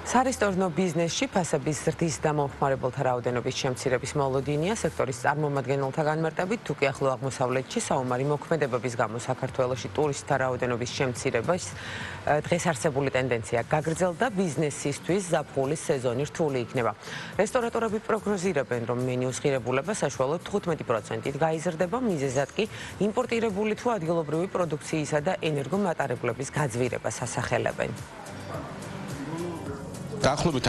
სარესტორნო ბიზნესში ფასების ზრდის და მომხმარებელთა რაოდენობის შემცირების მოლოდინია სექტორის წარმომადგენელთა განმარტებით, თუ კი ახლო აღმოსავლეთში საომარი მოქმედებების გამო საქართველოში ტურისტთა რაოდენობის შემცირებას დღეს არსებული ტენდენცია გაგრძელდა, ბიზნესისთვის ზაფხულის სეზონი რთული იქნება. რესტორატორები პროგნოზირებენ, რომ მენიუს ღირებულება საშუალოდ 15%-ით გაიზრდება, მიზეზად კი იმპორტირებული თუ ადგილობრივი პროდუქციისა და ენერგომატარებლების გაძვირებას ასახელებენ. დაახლოებით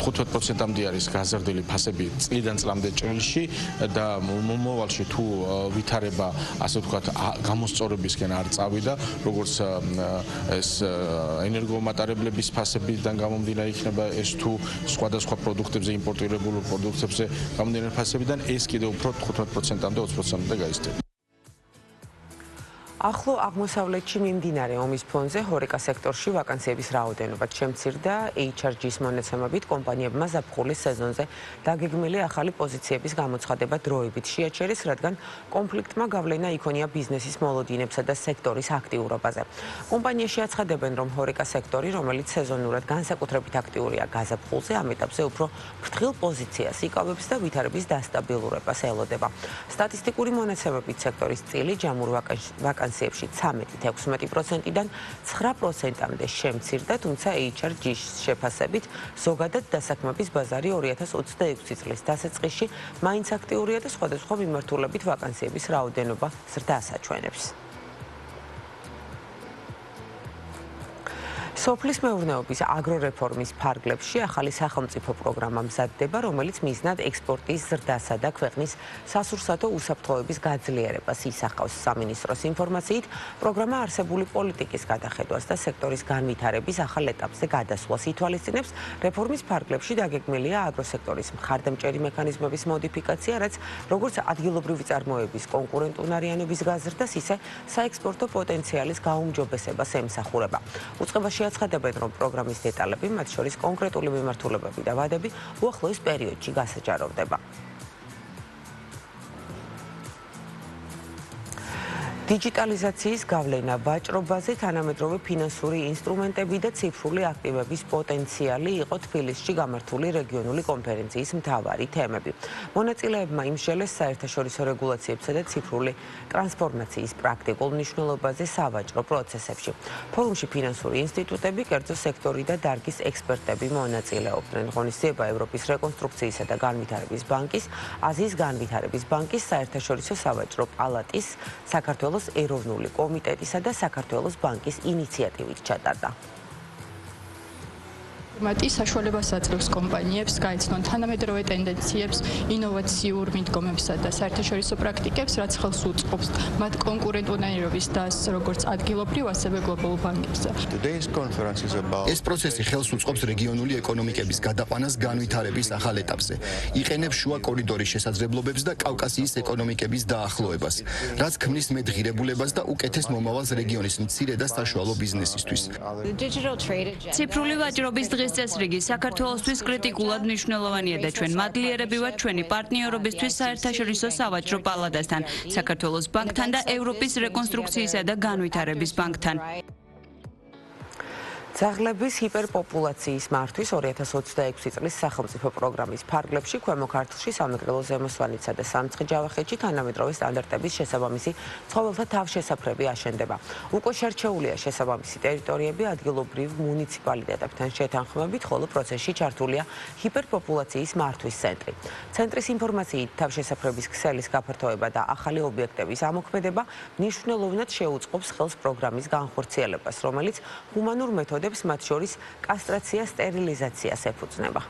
10-15%-მდე არის გაზრდილი ფასები წლიდან წლამდე ჭრილში და მომავალში თუ ვითარება, ასე ვთქვათ, გამოსწორებისკენ არ წავიდა, როგორც ეს ენერგომატარებლების ფასებიდან გამომდინარე იქნება, ეს თუ სხვადასხვა პროდუქტებზე, იმპორტირებულ პროდუქტებზე გამომდინარე ფასებიდან, ეს კიდევ უფრო 15%-მდე, 20%-მდე გაიზრდება. ახლო აღმოსავლეთში მიმდინარე ომის ფონზე ჰორეკა სექტორში ვაკანსიების რაოდენობა შემცირდა. HRG-ის მონაცემებით კომპანიებმა ზაფხულის სეზონზე დაგეგმილი ახალი პოზიციების გამოცხადება დროებით შეაჩერეს, რადგან კონფლიქტმა გავლენა იქონია ბიზნესის მოლოდინებსა და სექტორის აქტიურობაზე. კომპანიაში აცხადებენ, რომ ჰორეკა სექტორი, რომელიც სეზონურად განსაკუთრებით აქტიურია გაზაფხულზე, ამ ეტაპზე უფრო ფრთხილ პოზიციას იკავებს და ვითარების დასტაბილურებას ელოდება. სტატისტიკური მონაცემებით სექტორის წილი ჯამურ ვაკანსიებში 13-16%-დან 9%-მდე შემცირდა, თუმცა HRG-ის შეფასებით ზოგადად დასაქმების ბაზარი 2026 წლის დასაწყისში მაინც აქტიურია და სხვადასხვა მიმართულებით ვაკანსიების რაოდენობა ზრდას აჩვენებს. სოფლის მეურნეობის აგრორეფორმის ფარგლებში ახალი სახელმწიფო პროგრამა მზადდება, რომელიც მიზნად ექსპორტის ზრდასა და ქვეყნის სასურსათო უსაფრთხოების გაძლიერებას ისახავს. სამინისტროს ინფორმაციით, პროგრამა არსებული პოლიტიკის გადახედვას და სექტორის განვითარების ახალ ეტაპზე გადასვლას ითვალისწინებს. რეფორმის ფარგლებში დაგეგმილია აგროსექტორის მხარდამჭერი მექანიზმების მოდიფიკაცია, რაც როგორც ადგილობრივი წარმოების კონკურენტუნარიანობის გაზრდას, ისე საექსპორტო პოტენციალის გაუმჯობესებას ემსახურება. უწყებაში აცხადებენ, რომ პროგრამის დეტალები, მათ შორის კონკრეტული მიმართულებები და ვადები, უახლოეს პერიოდში გასაჯაროვდება. დიჯიტალიზაციის გავლენა ვაჭრობაზე, თანამედროვე ფინანსური ინსტრუმენტები და ციფრული აქტივების პოტენციალი იყო თბილისში გამართული რეგიონული კონფერენციის მთავარი თემები. მონაწილეებმა იმსჯელეს საერთაშორისო რეგულაციებსა და ციფრული ტრანსფორმაციის პრაქტიკულ მნიშვნელობაზე სავაჭრო პროცესებში. ფორუმში ფინანსური ინსტიტუტები, კერძო სექტორი და დარგის ექსპერტები მონაწილეობდნენ. ღონისძიება ევროპის რეკონსტრუქციისა და განვითარების ბანკის, აზიის განვითარების ბანკის, საერთაშორისო სავაჭრო პალატის, საქართველოს ეროვნული კომიტეტისა და საქართველოს ბანკის ინიციატივით ჩატარდა. ფორმატი საშუალებას აძლევს კომპანიებს გაიცნონ თანამედროვე ტენდენციებს, ინოვაციურ მიდგომებსა და საერთაშორისო პრაქტიკებს, რაც ხელს უწყობს მათ კონკურენტუნარიანობის დასს როგორც ადგილობრივ, ასევე გლობალურ ბანკებზე. ეს პროცესი ხელს უწყობს რეგიონული ეკონომიკების გადაყვანას განვითარების ახალ ეტაპზე. იყენებს შუა კორიდორის შესაძლებლობებს და კავკასიის ეკონომიკების დაახლოებას, რაც ქმნის მეტ ღირებულებას და უკეთეს მომავალს რეგიონის მცირე და საშუალო ბიზნესისთვის. ციფრული ვაჭრობის წესრიგი საქართველოსთვის კრიტიკულად მნიშვნელოვანია და ჩვენ მადლიერები ვართ ჩვენი პარტნიორობისთვის საერთაშორისო სავაჭრო პალატასთან, საქართველოს ბანკთან და ევროპის რეკონსტრუქციისა და განვითარების ბანკთან. ძაღლების ჰიპერპოპულაციის მართვის 2026 წლის სახელმწიფო პროგრამის ფარგლებში ქვემო ქართლში, სამეგრელო ზემოსვანეთსა და სამცხე-ჯავახეთში თანამედროვე სტანდარტების შესაბამისი ცხოველთა თავშესაფრები აშენდება. უკვე შერჩეულია შესაბამისი ტერიტორიები ადგილობრივ მუნიციპალიტეტებთან შეთანხმებით, ხოლო პროცესში ჩართულია ჰიპერპოპულაციის მართვის ცენტრი. ცენტრის ინფორმაციით, თავშესაფრების ქსელის გაფართოება და ახალი ობიექტების ამოქმედება მნიშვნელოვნად შეუწყობს ხელს პროგრამის განხორციელებას, რომელიც ჰუმანურ მეთოდებს, მათ შორის კასტრაცია, სტერილიზაციას ეფუძნება.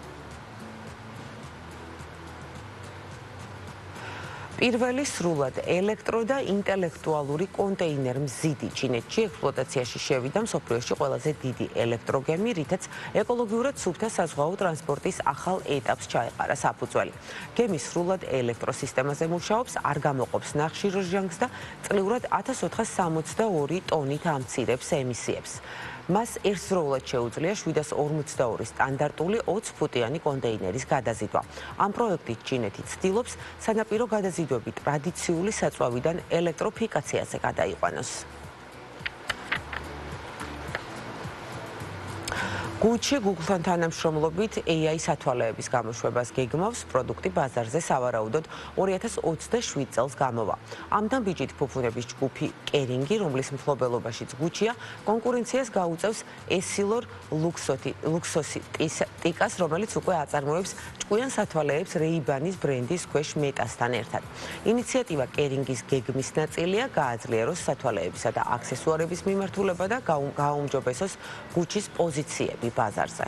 პირველი სრულად ელექტრო და ინტელექტუალური კონტეინერ-მზიდი ჩინეთში ექსპლუატაციაში შევიდა მსოფლიოში ყველაზე დიდი ელექტროგემი, რითაც ეკოლოგიურად სუფთა საზღვაო ტრანსპორტის ახალ ეტაპს ჩაეყარა საფუძველი. გემი სრულად ელექტროსისტემაზე მუშაობს, არ გამოყოფს ნახშირორჟანგს და წლიურად 1462 ტონით ამცირებს ემისიებს. მას ერთდროულად შეუძლია 742 სტანდარტული 20 ფუტიანი კონტეინერის გადაზიდვა. ამ პროექტით ჩინეთი ცდილობს სანაპირო გადაზიდვები ტრადიციული საწვავიდან ელექტროფიკაციაზე გადაიყვანოს. გუჩი Google-თან თანამშრომლობით AI სათვალეების გამოშვებას გეგმავს, პროდუქტი ბაზარზე სავარაუდოდ 2027 წელს გამოვა. ამ დამბიჯით ფუფუნების ჯგუფი კერინგი, რომლის მფლობელობაშიც გუჩია, კონკურენციას გაუწევს Essilor Luxosi ტიკას, რომელიც უკვე აწარმოებს ჭკვიან სათვალეებს Ray-Ban-ის ბრენდის ქვეშ მეტასთან ერთად. ინიციატივა კერინგის გეგმის ნაწილია, გააძლიეროს სათვალეებისა და აქსესუარების მიმართულება და გააუმჯობესოს გუჩის პოზიციები ბაზარზე.